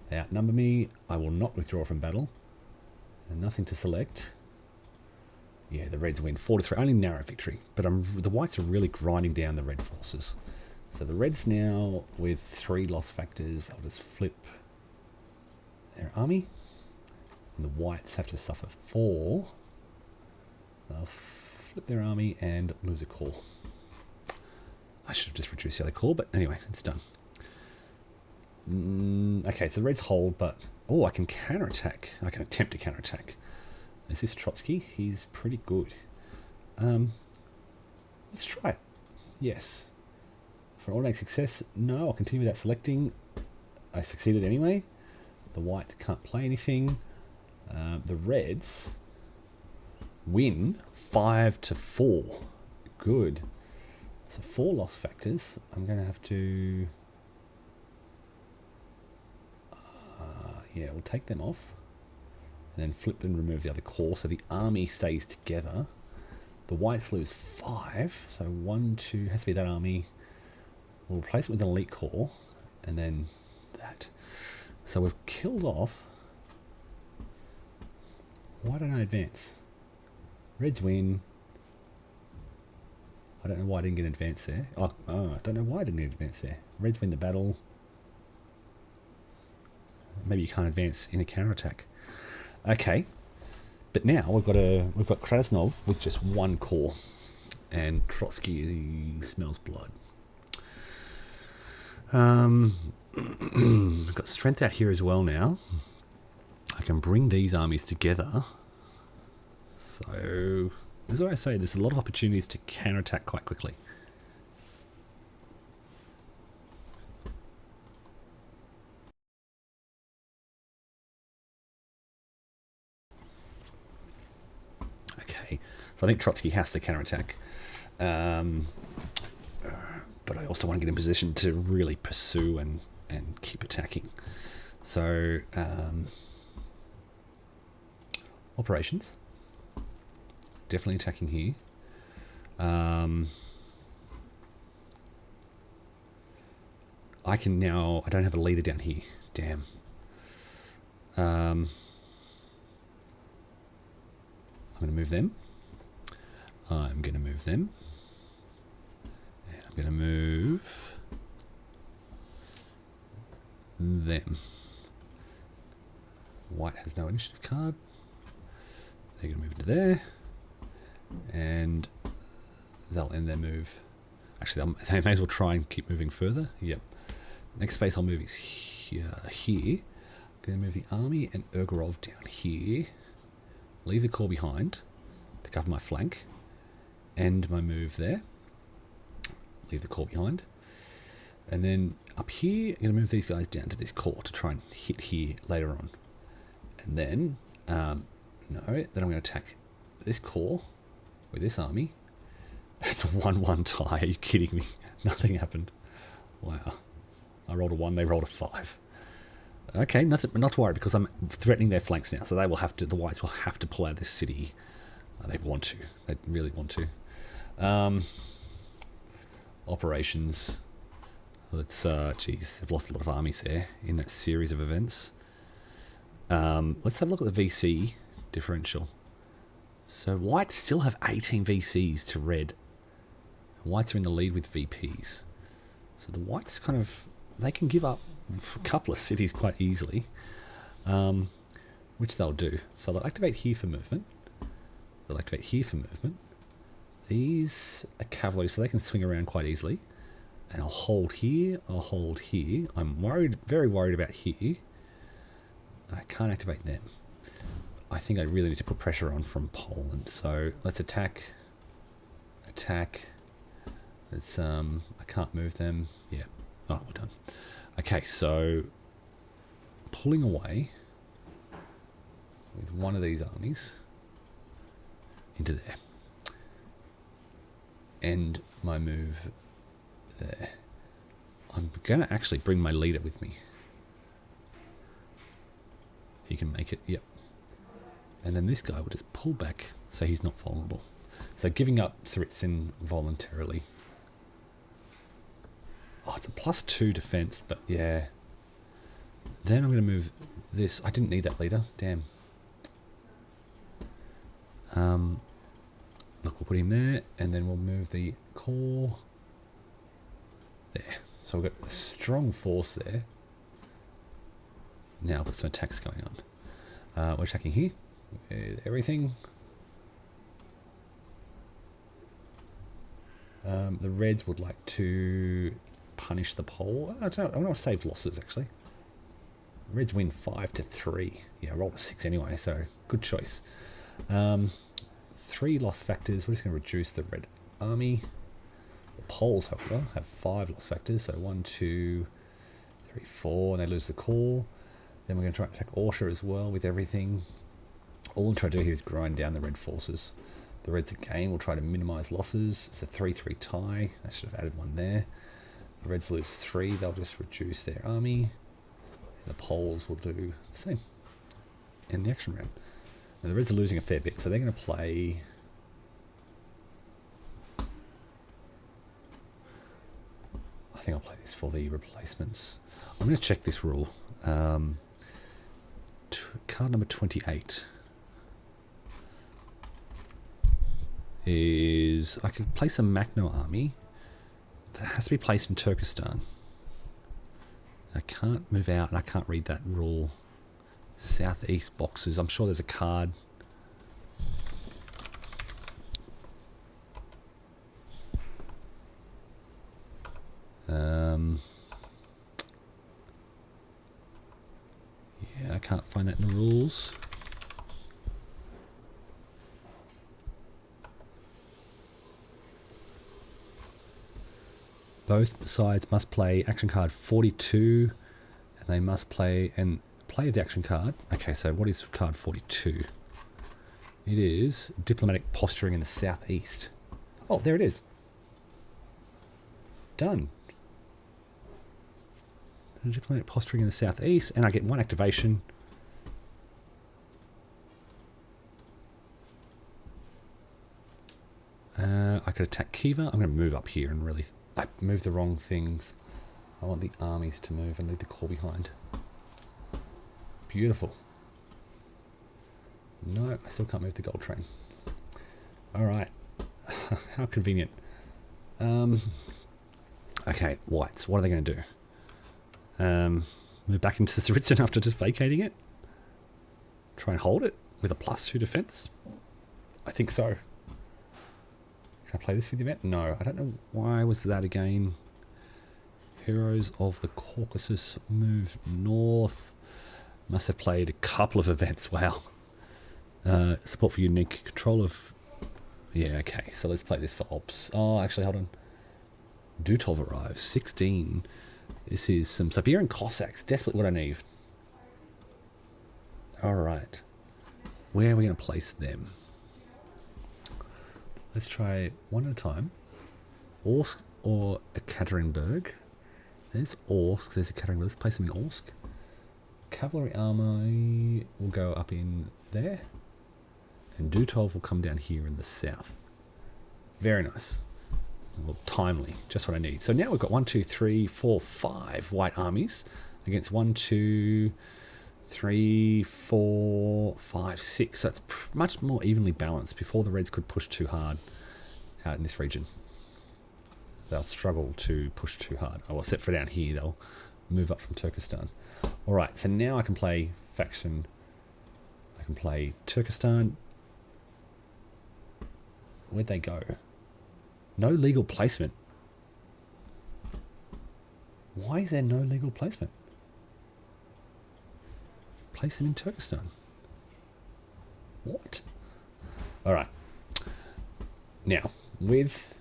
They outnumber me. I will not withdraw from battle. And nothing to select. Yeah, the Reds win 4-3. Only narrow victory. But the Whites are really grinding down the Red forces. So the Reds now with 3 loss factors. I'll just flip their army. And the Whites have to suffer 4. They'll flip their army and lose a call. I should have just reduced the other call, but anyway, it's done. Okay, so the Reds hold, but... Oh, I can counterattack. I can attempt to counterattack. Is this Trotsky? He's pretty good. Let's try it. Yes. For an automatic success, no, I'll continue without selecting. I succeeded anyway. The White can't play anything. The Reds win 5-4. Good. So 4 loss factors. I'm going to have to... yeah, we'll take them off. And then flip and remove the other core. So the army stays together. The Whites lose 5. So 1, 2, has to be that army. We'll replace it with an elite core. And then that. So we've killed off. Why don't I advance? Reds win. I don't know why I didn't get an advance there. Oh, I don't know why I didn't get an advance there. Reds win the battle. Maybe you can't advance in a counterattack. Okay, but now we've got Krasnov with just 1 core, and Trotsky smells blood. I've got strength out here as well now. I can bring these armies together. So, as I say, there's a lot of opportunities to counterattack quite quickly. Okay, so I think Trotsky has to counterattack. But I also want to get in position to really pursue and keep attacking. So, Operations. Definitely attacking here. I can now... I don't have a leader down here. Damn. I'm going to move them. I'm going to move them. And I'm going to move them. White has no initiative card. They're going to move into there. And they'll end their move. Actually, they may as well try and keep moving further. Yep. Next space I'll move is here. I'm going to move the army and Urgorov down here. Leave the core behind to cover my flank. End my move there. Leave the core behind. And then up here, I'm going to move these guys down to this core to try and hit here later on. And then, no, then I'm going to attack this core with this army. It's a 1-1 tie. Are you kidding me? Nothing happened. Wow. I rolled a 1, they rolled a 5. Okay, not to worry, because I'm threatening their flanks now, so they will have to. The whites will have to pull out of this city. They want to. They really want to. Operations. Let's. Geez, they've lost a lot of armies there in that series of events. Let's have a look at the VC differential. So whites still have 18 VCs to red. Whites are in the lead with VPs. So the whites kind of, they can give up a couple of cities quite easily, which they'll do. So they'll activate here for movement. They'll activate here for movement. These are cavalry, so they can swing around quite easily. And I'll hold here, I'll hold here. I'm worried, very worried about here. I can't activate them. I think I really need to put pressure on from Poland. So let's attack. Attack. Let's, I can't move them. Yeah. Oh, we're done. Okay, so pulling away with one of these armies into there. End my move there. I'm going to actually bring my leader with me. He can make it, yep. And then this guy will just pull back so he's not vulnerable. So giving up Tsaritsyn voluntarily. Oh, it's a +2 defense, but yeah. Then I'm going to move this. I didn't need that leader. Damn. Look, we'll put him there, and then we'll move the core there. So we've got a strong force there. Now I've got some attacks going on. We're attacking here with everything. The Reds would like to punish the Pole. I want to save losses, actually. Reds win 5-3. Yeah, I rolled a 6 anyway, so good choice. 3 loss factors. We're just going to reduce the Red Army. The Poles, however, have 5 loss factors. So 1, 2, 3, 4, and they lose the core. Then we're going to try to attack Orsha as well with everything. All I'm trying to do here is grind down the Red forces. The Reds again will try to minimise losses. It's a 3-3 tie. I should have added 1 there. The Reds lose 3. They'll just reduce their army. And the Poles will do the same. In the action round. Now the Reds are losing a fair bit, so they're going to play... I think I'll play this for the replacements. I'm going to check this rule. Card number 28 is I could place a Makhno army that has to be placed in Turkestan. I can't move out and I can't read that rule. Southeast boxes. I'm sure there's a card. Yeah, I can't find that in the rules. Both sides must play action card 42, and they must play the action card. Okay, so what is card 42? It is diplomatic posturing in the southeast. Oh, there it is. Done. Diplomatic posturing in the southeast, and I get 1 activation. could attack Kiva. I'm going to move up here and really... I moved the wrong things. I want the armies to move and leave the core behind. Beautiful. No, I still can't move the gold train. Alright. How convenient. Okay, whites. What are they going to do? Move back into Tsaritsyn after just vacating it? Try and hold it with a +2 defense? I think so. Can I play this for the event? No, I don't know why was that again. Heroes of the Caucasus move north. Must have played a couple of events. Wow. Support for unique control of... Yeah, okay. So let's play this for ops. Oh, actually, hold on. Dutov arrives. 16. This is some Siberian Cossacks. Desperately what I need. Alright. Where are we going to place them? Let's try one at a time. Orsk or Ekaterinburg. There's Orsk. There's Ekaterinburg. Let's place them in Orsk. Cavalry army will go up in there. And Dutov will come down here in the south. Very nice. Well, timely. Just what I need. So now we've got 1, 2, 3, 4, 5 white armies against 1, 2, 3, 4, 5, 6. So it's much more evenly balanced. Before the Reds could push too hard out in this region. They'll struggle to push too hard. Oh, except for down here, they'll move up from Turkestan. Alright, so now I can play faction. I can play Turkestan. Where'd they go? No legal placement. Why is there no legal placement? Place them in Turkestan. What? Alright. Now, with...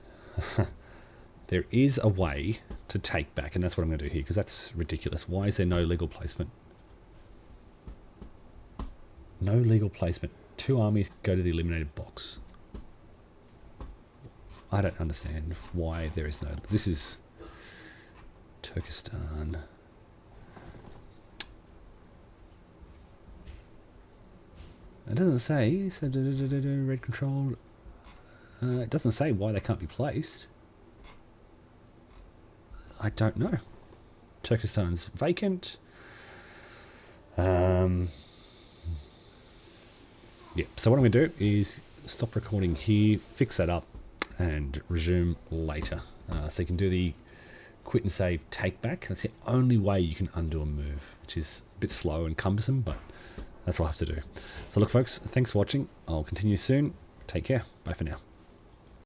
there is a way to take back, and that's what I'm going to do here, because that's ridiculous. Why is there no legal placement? No legal placement. 2 armies go to the eliminated box. I don't understand why there is no... This is Turkestan. It doesn't say. So red controlled. It doesn't say why they can't be placed. I don't know. Turkestan's vacant. Yeah. So what I'm going to do is stop recording here, fix that up, and resume later. So you can do the quit and save take back. That's the only way you can undo a move, which is a bit slow and cumbersome, but that's what I have to do. So look, folks, thanks for watching. I'll continue soon. Take care. Bye for now.